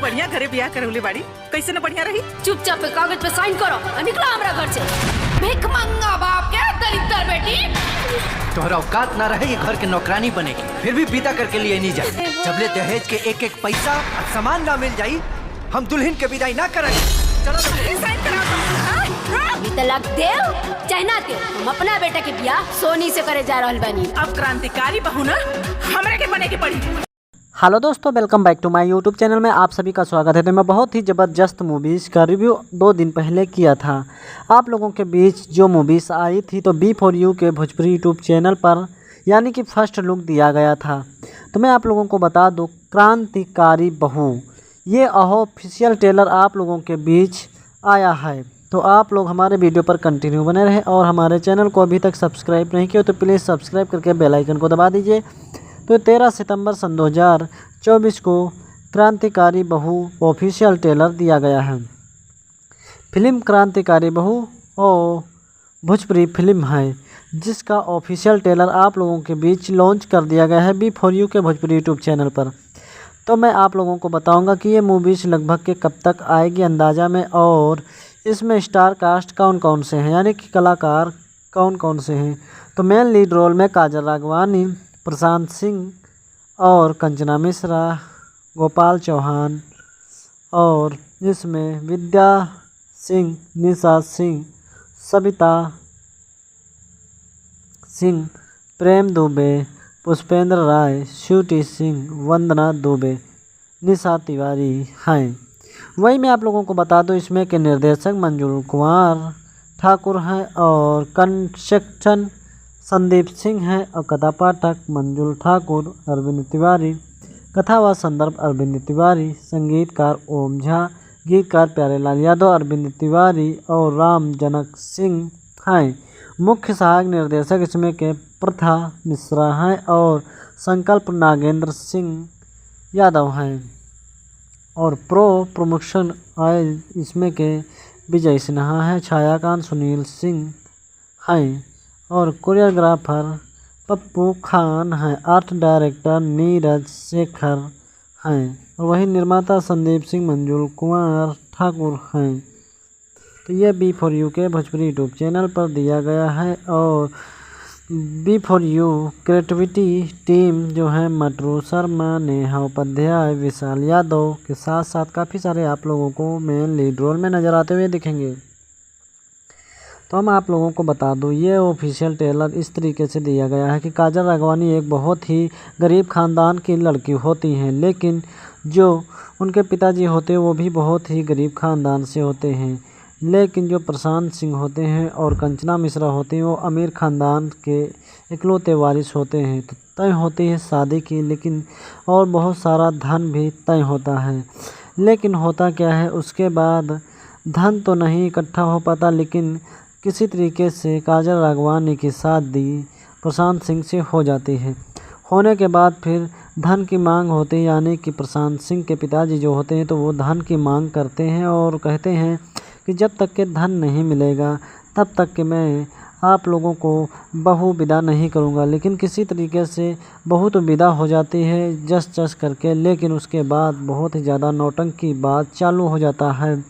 बढ़िया घरे ब्याह करौले बाड़ी, कैसे न बढ़िया रही। चुपचाप पे कागज पे साइन करो और निकलो हमरा घर से। भिख मंगा बाप के दरिद्र बेटी। तोहरा औकात ना रहे ये घर के नौकरानी बनेगी, फिर भी बीता करके लिए नहीं जाए। जबले दहेज के एक एक पैसा और सामान ना मिल जाई, हम दुल्हन के विदाई ना करेंगे। चलो तलाक देव चाहे ना देव, हम अपना बेटा के ब्याह सोनी से करे जा रहल बानी। अब क्रांतिकारी बहू ना हमरे के बने के पड़ी। हेलो दोस्तों, welcome back to my YouTube channel में आप सभी का स्वागत है। तो मैं बहुत ही ज़बरदस्त मूवीज़ का रिव्यू 2 दिन पहले किया था। आप लोगों के बीच जो मूवीज़ आई थी तो B4U के भोजपुरी यूट्यूब चैनल पर यानी कि फर्स्ट लुक दिया गया था। तो मैं आप लोगों को बता दूं, क्रांतिकारी बहू ये ऑफिशियल ट्रेलर आप लोगों के बीच आया है। तो आप लोग हमारे वीडियो पर कंटिन्यू बने रहें और हमारे चैनल को अभी तक सब्सक्राइब नहीं किया तो प्लीज़ सब्सक्राइब करके बेल आइकन को दबा दीजिए। तो 13 सितंबर सन 2024 को क्रांतिकारी बहू ऑफिशियल ट्रेलर दिया गया है। फिल्म क्रांतिकारी बहू और भोजपुरी फिल्म है जिसका ऑफिशियल ट्रेलर आप लोगों के बीच लॉन्च कर दिया गया है B4U के भोजपुरी यूट्यूब चैनल पर। तो मैं आप लोगों को बताऊंगा कि ये मूवीज़ लगभग के कब तक आएगी अंदाज़ा में, और इसमें स्टार कास्ट कौन कौन से हैं यानी कि कलाकार कौन कौन से हैं। तो मेन लीड रोल में काजल राघवानी, प्रशांत सिंह और कंचना मिश्रा, गोपाल चौहान, और इसमें विद्या सिंह, निशा सिंह, सविता सिंह, प्रेम दुबे, पुष्पेंद्र राय, श्रुति सिंह, वंदना दुबे, निशा तिवारी हैं। वही मैं आप लोगों को बता दूं, इसमें के निर्देशक मंजुल कुमार ठाकुर हैं और कंस्ट्रक्शन संदीप सिंह हैं और कथा पाठक मंजुल ठाकुर, अरविंद तिवारी, कथा व संदर्भ अरविंद तिवारी, संगीतकार ओम झा, गीतकार प्यारेलाल यादव, अरविंद तिवारी और राम जनक सिंह हैं। मुख्य सहायक निर्देशक इसमें के प्रथा मिश्रा हैं और संकल्प नागेंद्र सिंह यादव हैं। और प्रमोशन आए इसमें के विजय सिन्हा है, छायाकांत सुनील सिंह हैं और कोरियोग्राफर पप्पू खान हैं, आर्ट डायरेक्टर नीरज शेखर हैं और वही निर्माता संदीप सिंह मंजुल कुमार ठाकुर हैं। तो ये B4U के भोजपुरी यूट्यूब चैनल पर दिया गया है। और B4U क्रिएटिविटी टीम जो है मटरू शर्मा, नेहा उपाध्याय, विशाल यादव के साथ साथ काफ़ी सारे आप लोगों को मेन लीड रोल में नज़र आते हुए दिखेंगे। तो हम आप लोगों को बता दूं, ये ऑफिशियल ट्रेलर इस तरीके से दिया गया है कि काजल राघवानी एक बहुत ही गरीब ख़ानदान की लड़की होती हैं, लेकिन जो उनके पिताजी होते हैं वो भी बहुत ही गरीब ख़ानदान से होते हैं। लेकिन जो प्रशांत सिंह होते हैं और कंचना मिश्रा होती हैं वो अमीर ख़ानदान के इकलौते वारिस होते हैं। तो तय होती है शादी की, लेकिन और बहुत सारा धन भी तय होता है। लेकिन होता क्या है, उसके बाद धन तो नहीं इकट्ठा हो पाता, लेकिन किसी तरीके से काजल राघवानी की शादी प्रशांत सिंह से हो जाती है। होने के बाद फिर धन की मांग होती है, यानी कि प्रशांत सिंह के पिताजी जो होते हैं तो वो धन की मांग करते हैं और कहते हैं कि जब तक के धन नहीं मिलेगा तब तक कि मैं आप लोगों को बहू विदा नहीं करूंगा। लेकिन किसी तरीके से बहू तो विदा हो जाती है जस जस करके, लेकिन उसके बाद बहुत ही ज़्यादा नौटंकी बात चालू हो जाता है,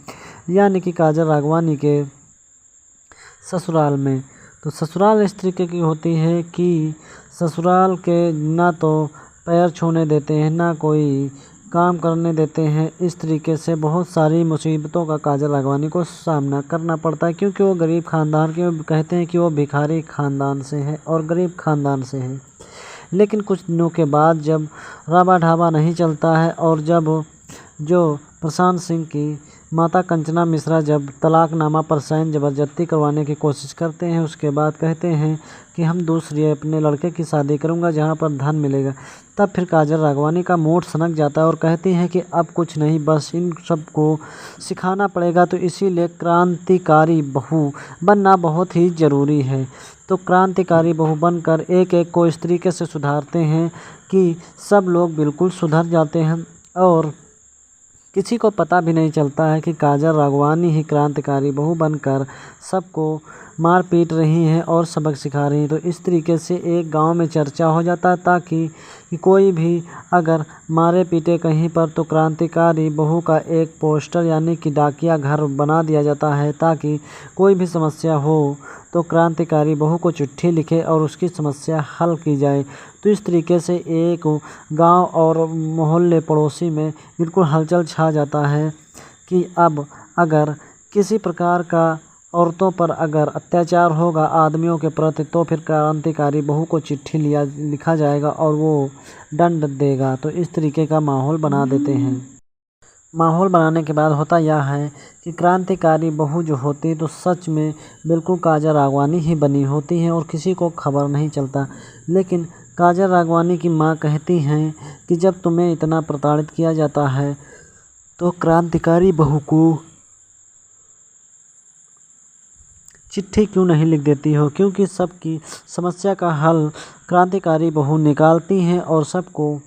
यानी कि काजल राघवानी के ससुराल में। तो ससुराल इस तरीके की होती है कि ससुराल के ना तो पैर छूने देते हैं ना कोई काम करने देते हैं। इस तरीके से बहुत सारी मुसीबतों का काजल राघवानी को सामना करना पड़ता है, क्योंकि वो गरीब ख़ानदान के, कहते हैं कि वो भिखारी ख़ानदान से है और गरीब ख़ानदान से है। लेकिन कुछ दिनों के बाद जब राबा ढाबा नहीं चलता है और जब जो प्रशांत सिंह की माता कंचना मिश्रा जब तलाकनामा पर साइन ज़बरदस्ती करवाने की कोशिश करते हैं, उसके बाद कहते हैं कि हम दूसरी अपने लड़के की शादी करूंगा जहां पर धन मिलेगा, तब फिर काजल राघवानी का मूड सनक जाता है और कहती हैं कि अब कुछ नहीं, बस इन सबको सिखाना पड़ेगा। तो इसीलिए क्रांतिकारी बहू बनना बहुत ही ज़रूरी है। तो क्रांतिकारी बहू बनकर एक एक को इस तरीके से सुधारते हैं कि सब लोग बिल्कुल सुधर जाते हैं और किसी को पता भी नहीं चलता है कि काजल राघवानी ही क्रांतिकारी बहू बनकर सबको मार पीट रही हैं और सबक सिखा रही हैं। तो इस तरीके से एक गांव में चर्चा हो जाता है ताकि कि कोई भी अगर मारे पीटे कहीं पर तो क्रांतिकारी बहू का एक पोस्टर यानी कि डाकिया घर बना दिया जाता है ताकि कोई भी समस्या हो तो क्रांतिकारी बहू को चिट्ठी लिखे और उसकी समस्या हल की जाए। तो इस तरीके से एक गांव और मोहल्ले पड़ोसी में बिल्कुल हलचल छा जाता है कि अब अगर किसी प्रकार का औरतों पर अगर अत्याचार होगा आदमियों के प्रति तो फिर क्रांतिकारी बहू को चिट्ठी लिखा जाएगा और वो दंड देगा। तो इस तरीके का माहौल बना देते हैं। माहौल बनाने के बाद होता यह है कि क्रांतिकारी बहू जो होती है तो सच में बिल्कुल काजल राघवानी ही बनी होती हैं और किसी को खबर नहीं चलता। लेकिन काजल राघवानी की माँ कहती हैं कि जब तुम्हें इतना प्रताड़ित किया जाता है तो क्रांतिकारी बहू को चिट्ठी क्यों नहीं लिख देती हो, क्योंकि सबकी समस्या का हल क्रांतिकारी बहू निकालती हैं और सबको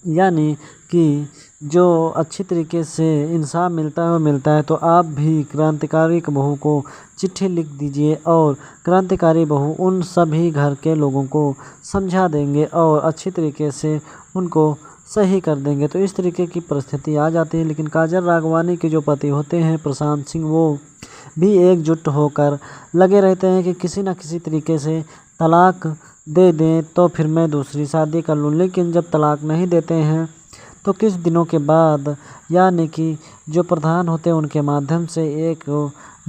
यानी कि जो अच्छी तरीके से इंसाफ मिलता है वो मिलता है। तो आप भी क्रांतिकारी बहू को चिट्ठी लिख दीजिए और क्रांतिकारी बहू उन सभी घर के लोगों को समझा देंगे और अच्छी तरीके से उनको सही कर देंगे। तो इस तरीके की परिस्थिति आ जाती है। लेकिन काजल राघवानी के जो पति होते हैं प्रशांत सिंह वो भी एकजुट होकर लगे रहते हैं कि किसी न किसी तरीके से तलाक दे दें तो फिर मैं दूसरी शादी कर लूँ। लेकिन जब तलाक नहीं देते हैं तो कुछ दिनों के बाद यानी कि जो प्रधान होते हैं उनके माध्यम से एक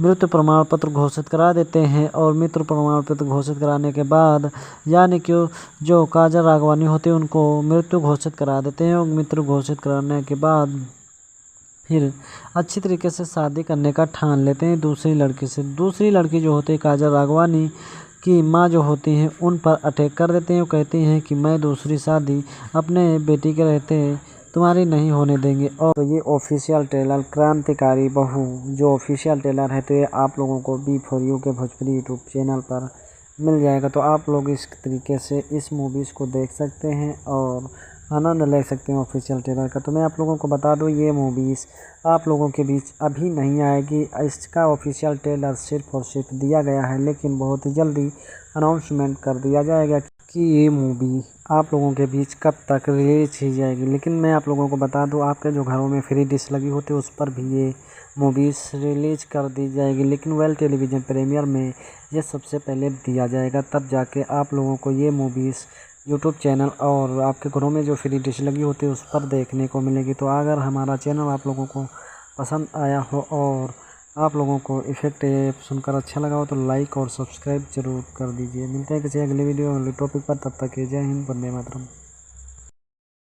मृत्यु प्रमाण पत्र घोषित करा देते हैं और मृत्यु प्रमाण पत्र घोषित कराने के बाद यानी कि जो काजल राघवानी होते हैं उनको मृत्यु घोषित करा देते हैं और मृत्यु घोषित कराने के बाद फिर अच्छी तरीके से शादी करने का ठान लेते हैं दूसरी लड़की से। दूसरी लड़की जो होती है काजल राघवानी की माँ जो होती हैं उन पर अटैक कर देते हैं। वो कहती हैं कि मैं दूसरी शादी अपने बेटी के रहते तुम्हारी नहीं होने देंगे। और ये ऑफिशियल ट्रेलर क्रांतिकारी बहू जो ऑफिशियल ट्रेलर है तो ये आप लोगों को B4U के भोजपुरी यूट्यूब चैनल पर मिल जाएगा। तो आप लोग इस तरीके से इस मूवीज़ को देख सकते हैं और आनंद ले सकते हैं ऑफिशियल ट्रेलर का। तो मैं आप लोगों को बता दूं ये मूवीज़ आप लोगों के बीच अभी नहीं आएगी। इसका ऑफिशियल ट्रेलर सिर्फ और सिर्फ दिया गया है लेकिन बहुत ही जल्दी अनाउंसमेंट कर दिया जाएगा कि ये मूवी आप लोगों के बीच कब तक रिलीज की जाएगी। लेकिन मैं आप लोगों को बता दूं आपके जो घरों में फ्री डिश लगी होती है उस पर भी ये मूवीज़ रिलीज कर दी जाएगी। लेकिन वेल टेलीविज़न प्रीमियर में ये सबसे पहले दिया जाएगा तब जाके आप लोगों को ये मूवीज़ यूट्यूब चैनल और आपके घरों में जो फ्री डिश लगी होती है उस पर देखने को मिलेगी। तो अगर हमारा चैनल आप लोगों को पसंद आया हो और आप लोगों को इफेक्ट सुनकर अच्छा लगा हो तो लाइक और सब्सक्राइब जरूर कर दीजिए। मिलते हैं किसी अगले वीडियो अगले टॉपिक पर, तब तक जय हिंद, वंदे मातरम।